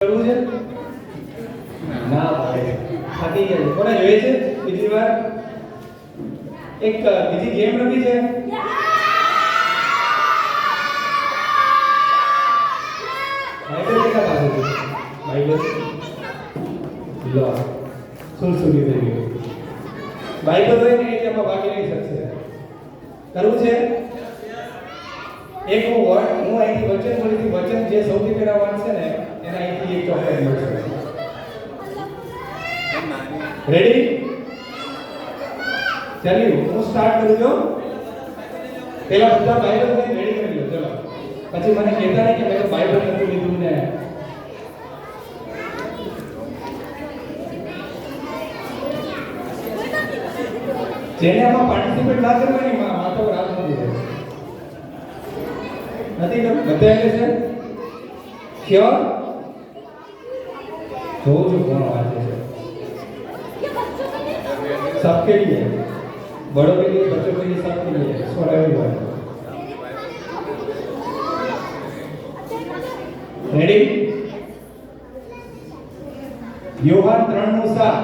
કરવું છે ના ભાઈ થાકી ગયા કોને જોઈએ છે બીજી વાર એક બીજી ગેમ રમી છે બાઈબલ કેટલા પાસે છે બાઈબલ લો સુલસુલી થઈ ગઈ બાઈબલ હોય ને એટલે આમાં ભાગી નહીં શકશે કરવું છે એક હું અહીંથી વચન બોલીથી વચન જે સૌથી પહેલા વાંચશે ને એના અહીંથી એક ચોકલેટ મળશે રેડી ચાલ્યું હું સ્ટાર્ટ કરું છું પહેલા બધા બાઇબલ ને રેડી કરી લો ચલો પછી મને કહેતા નહીં કે મેં તો બાઇબલ નથી લીધું ને જેને આમાં પાર્ટિસિપેટ ના કરવાની માથા પર હાથ નથી કરવું બધા છે શ્યોર જોઉં છું કોણ વાંચે છે सबके लिए बड़ों के लिए बच्चों के लिए सबके लिए फॉर एवरीवन रेडी योहान 3:7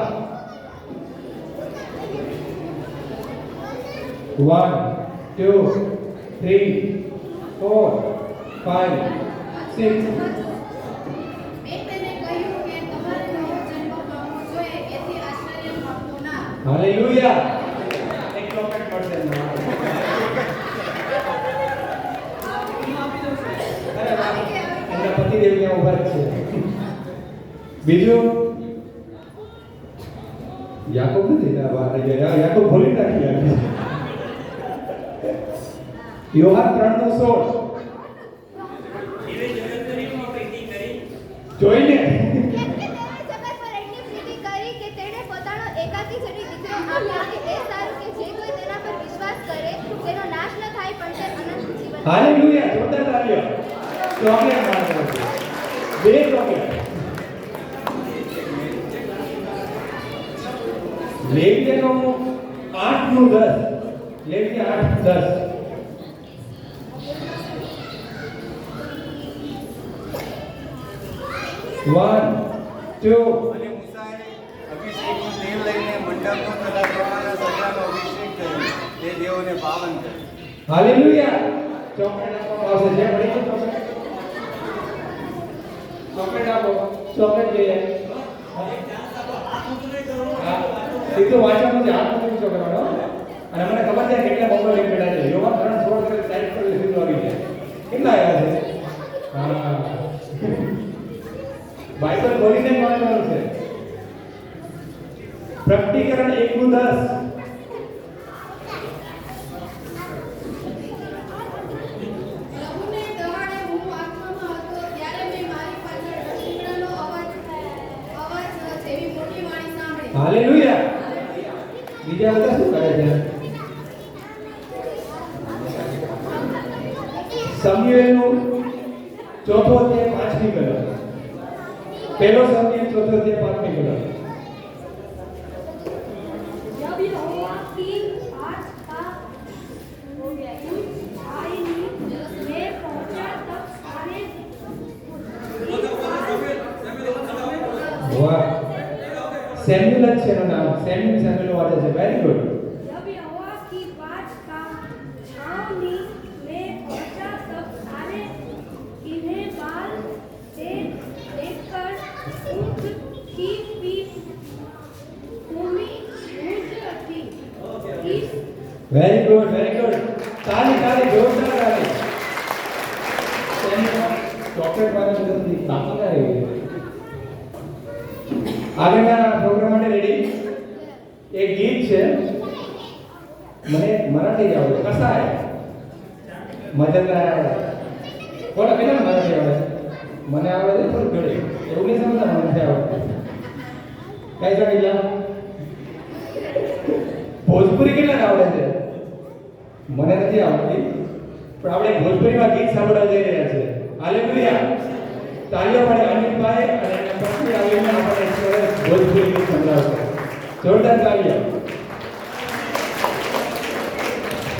1 2 3 4 5 6 हालेलुया एक ચોકલેટ મળશે અરે વાહ એના પતિ દેવ ત્યાં ઉભા છે બીજું યાકોબ નથી ના બહાર ગયા યાકોબ ભૂલી નાખ્યા યોહાન 3:16 જોઈને हालेलुया जोरदार तालियां चॉकलेट मारो बे चॉकलेट लेके नो 8 નું 10 लेके 8 10 1 2 અને મુસાએ અભિષેકનું તેલ લઈને મંડપનો તથા દેવાના સજાનો અભિષેક કર્યો તે દેવોને પાવન કર્યો हालेलुया चॉकलेट आपको पास है बड़ी चॉकलेट आपको चॉकलेट ले है ये तो वाचा मुझे हाथ में भी चॉकलेट वाला અને મને ખબર છે કેટલા બમ્બો લઈને બેઠા છે યોવા 3:16 કરે સાઈડ પર સીધું આવી જાય કેટલા આવ્યા છે હા બાઇબલ બોલીને વાંચવાનું છે પ્રકટીકરણ 1:10 हालेलुया બીજા બધા શું કરે છે સમુએલનું ચોથો અધ્યાય 5મી કલમ પહેલો સમુએલ ચોથો અધ્યાય 5મી કલમ जब यहोवा की बात का आई में पहुंचा तब सारे વાહ सैमुअल છે એનું નામ सैमुअल વાંચે છે વેરી ગુડ जब यहोवा की बात का छावनी में पहुंचा तब सारे इन्हें बाल से देखकर ऊंट की पीठ भूमि गूंज उठी वेरी गुड ताली ताली जोरदार ताली चॉकलेट वाले जल्दी काम करेंगे આગળના પ્રોગ્રામ માટે રેડી એક ગીત છે મને મરાઠી આવડે કસા હે મજેદાર કોણ કેટલા મરાઠી આવડે મને આવડે છે થોડું ઘડી એવું નહીં સમજતા મને નથી આવડતું કઈ જગ્યાએ ગયા ભોજપુરી કેટલા આવડે છે મને નથી આવડતી પણ આપણે ભોજપુરીમાં ગીત સાંભળવા જઈ રહ્યા છે હાલેલુયા તાળીઓ પાડે અનિલભાઈ અને પછી આવીને આપણે સરસ ભોજપુરી ગીત સંભળાવશે જોરદાર તાળીઓ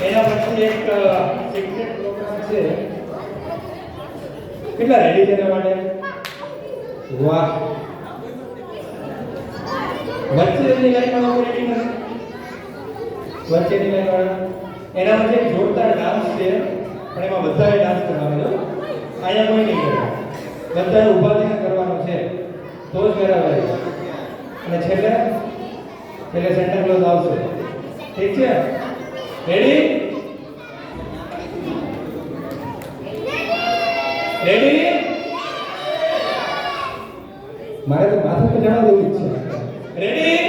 એના પછી એક સિક્રેટ પ્રોગ્રામ છે કેટલા રેડી છે એના માટે 1 વાહ. વચ્ચેની લાઈનમાં કોઈ રેડી નથી? વચ્ચેની લાઈન વાળા એનામાં જે જોરદાર ડાન્સ છે પણ એમાં બધાએ ડાન્સ કરવાનો છે. અહીંયા કોઈ નહીં કરે. બધાએ ઊભા થઈને કરવાનો છે તો જ કરાવાય. અને છેલ્લે સેન્ટા ક્લોઝ આવશે. ઠીક છે? રેડી? રેડી? મારે તો માથું પર ચડાવ દેવું જ છે. રેડી?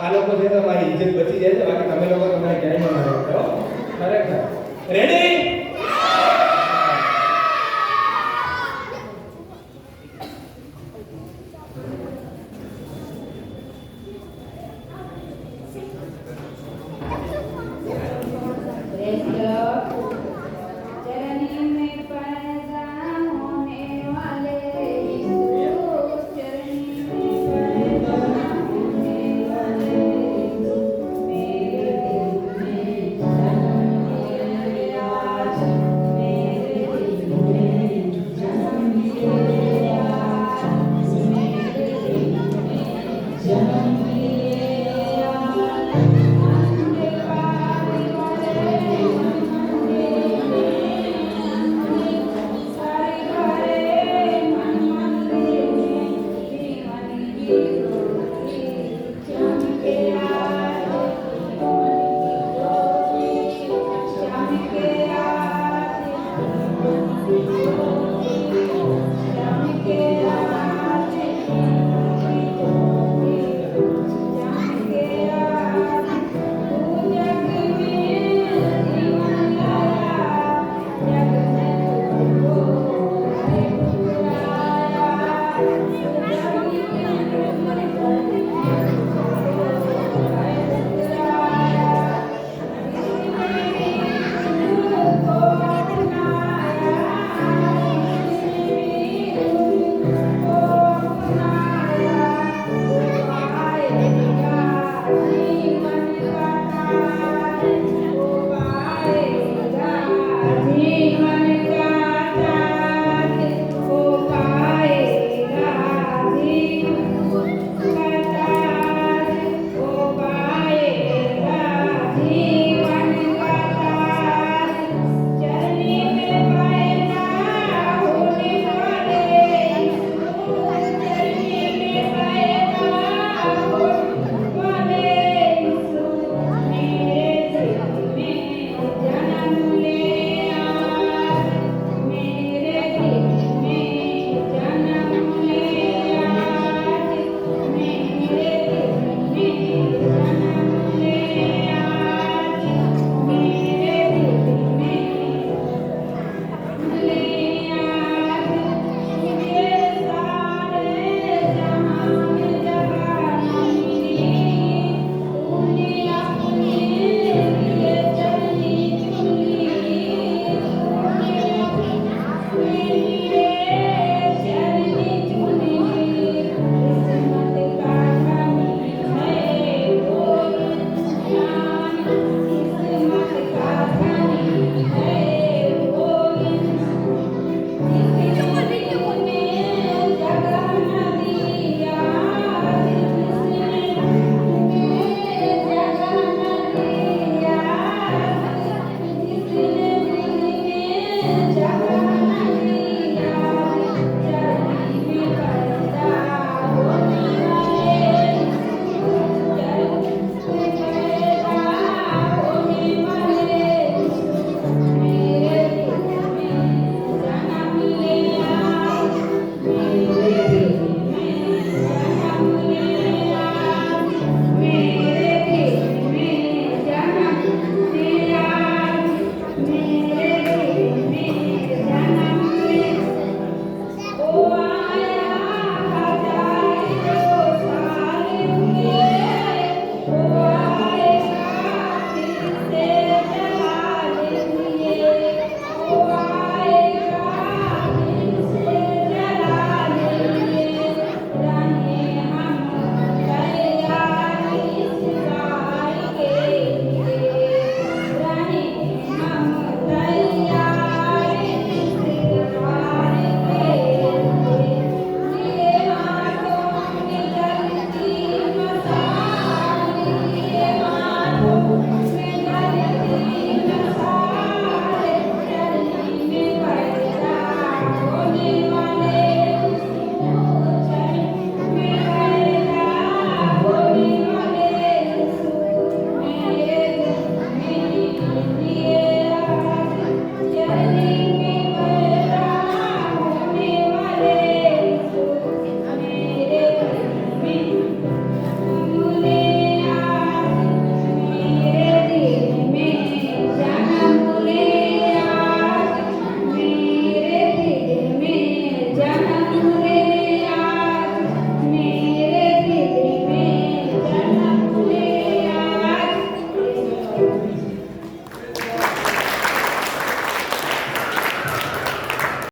આ લોકો છે તો મારી ઇજ્જત બચી જાય છે, બાકી તમે લોકો તમારે ક્યાંય ન મારો. ખરેખર. રેડી?